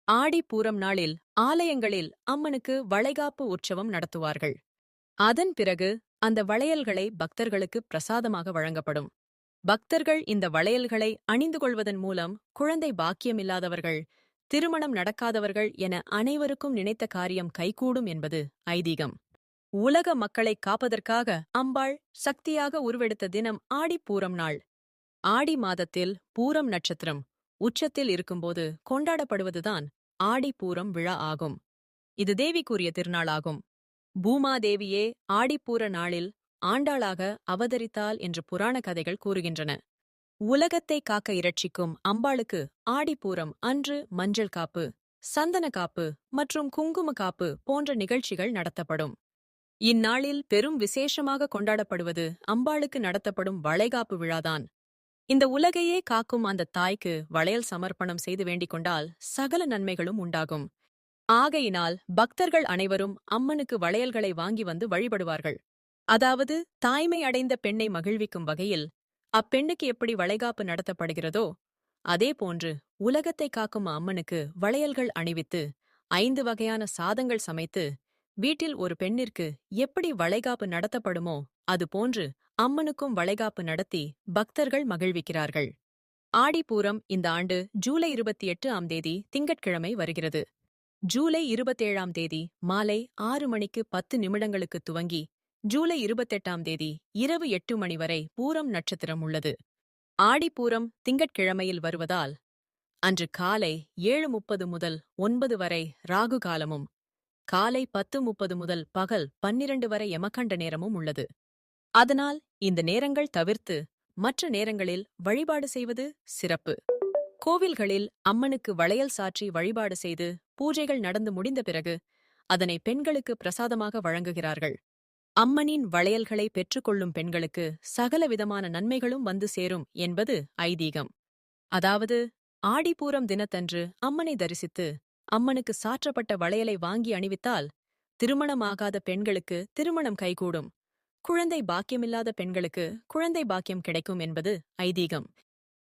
ஆடிப்பூரம் நாளில் ஆலயங்களில் அம்மனுக்கு வளைகாப்பு உற்சவம் நடத்துவார்கள். அதன் பிறகு அந்த வளையல்களை பக்தர்களுக்கு பிரசாதமாக வழங்கப்படும். பக்தர்கள் இந்த வளையல்களை அணிந்து கொள்வதன் மூலம் குழந்தை பாக்கியமில்லாதவர்கள், திருமணம் நடக்காதவர்கள் என அனைவருக்கும் நினைத்த காரியம் கைகூடும் என்பது ஐதீகம். உலக மக்களை காப்பதற்காக அம்பாள் சக்தியாக உருவெடுத்த தினம் ஆடிப்பூரம் நாள். ஆடி மாதத்தில் பூரம் நட்சத்திரம் உச்சத்தில் இருக்கும்போது கொண்டாடப்படுவதுதான் ஆடிப்பூரம் விழா ஆகும். இது தேவிக்குரிய திருநாளாகும். பூமாதேவியே ஆடிப்பூர நாளில் ஆண்டாளாக அவதரித்தாள் என்று புராண கதைகள் கூறுகின்றன. உலகத்தை காக்க இரட்சிக்கும் அம்பாளுக்கு ஆடிப்பூரம் அன்று மஞ்சள் காப்பு, சந்தன காப்பு மற்றும் குங்கும காப்பு போன்ற நிகழ்ச்சிகள் நடத்தப்படும். இந்நாளில் பெரும் விசேஷமாக கொண்டாடப்படுவது அம்பாளுக்கு நடத்தப்படும் வளைகாப்பு விழாதான். இந்த உலகையே காக்கும் அந்த தாய்க்கு வளையல் சமர்ப்பணம் செய்து வேண்டிக் கொண்டால் சகல நன்மைகளும் உண்டாகும். ஆகையினால் பக்தர்கள் அனைவரும் அம்மனுக்கு வளையல்களை வாங்கி வந்து வழிபடுவார்கள். அதாவது தாய்மை அடைந்த பெண்ணை மகிழ்விக்கும் வகையில் அப்பெண்ணுக்கு எப்படி வளைகாப்பு நடத்தப்படுகிறதோ அதேபோன்று உலகத்தை காக்கும் அம்மனுக்கு வளையல்கள் அணிவித்து 5 வகையான சாதங்கள் சமைத்து வீட்டில் ஒரு பெண்ணிற்கு எப்படி வளைகாப்பு நடத்தப்படுமோ அதுபோன்று அம்மனுக்கும் வளைகாப்பு நடத்தி பக்தர்கள் மகிழ்விக்கிறார்கள். ஆடிப்பூரம் இந்த ஆண்டு ஜூலை 28ஆம் தேதி திங்கட்கிழமை வருகிறது. ஜூலை 27ஆம் தேதி மாலை 6 மணிக்கு 10 நிமிடங்களுக்கு துவங்கி ஜூலை 28ஆம் தேதி இரவு 8 மணி வரை பூரம் நட்சத்திரம் உள்ளது. ஆடிப்பூரம் திங்கட்கிழமையில் வருவதால் அன்று காலை 7:30 முதல் 9 வரை ராகு காலமும் காலை 10:30 முதல் பகல் 12 வரை யமகண்ட நேரமும் உள்ளது. அதனால் இந்த நேரங்கள் தவிர்த்து மற்ற நேரங்களில் வழிபாடு செய்வது சிறப்பு. கோவில்களில் அம்மனுக்கு வளையல் சாற்றி வழிபாடு செய்து பூஜைகள் நடந்து முடிந்த பிறகு அதனை பெண்களுக்கு பிரசாதமாக வழங்குகிறார்கள். அம்மனின் வளையல்களை பெற்றுக்கொள்ளும் பெண்களுக்கு சகலவிதமான நன்மைகளும் வந்து சேரும் என்பது ஐதீகம். அதாவது ஆடிப்பூரம் தினத்தன்று அம்மனை தரிசித்து அம்மனுக்கு சாற்றப்பட்ட வளையலை வாங்கி அணிவித்தால் திருமணமாகாத பெண்களுக்கு திருமணம் கைகூடும், குழந்தை பாக்கியமில்லாத பெண்களுக்கு குழந்தை பாக்கியம் கிடைக்கும் என்பது ஐதீகம்.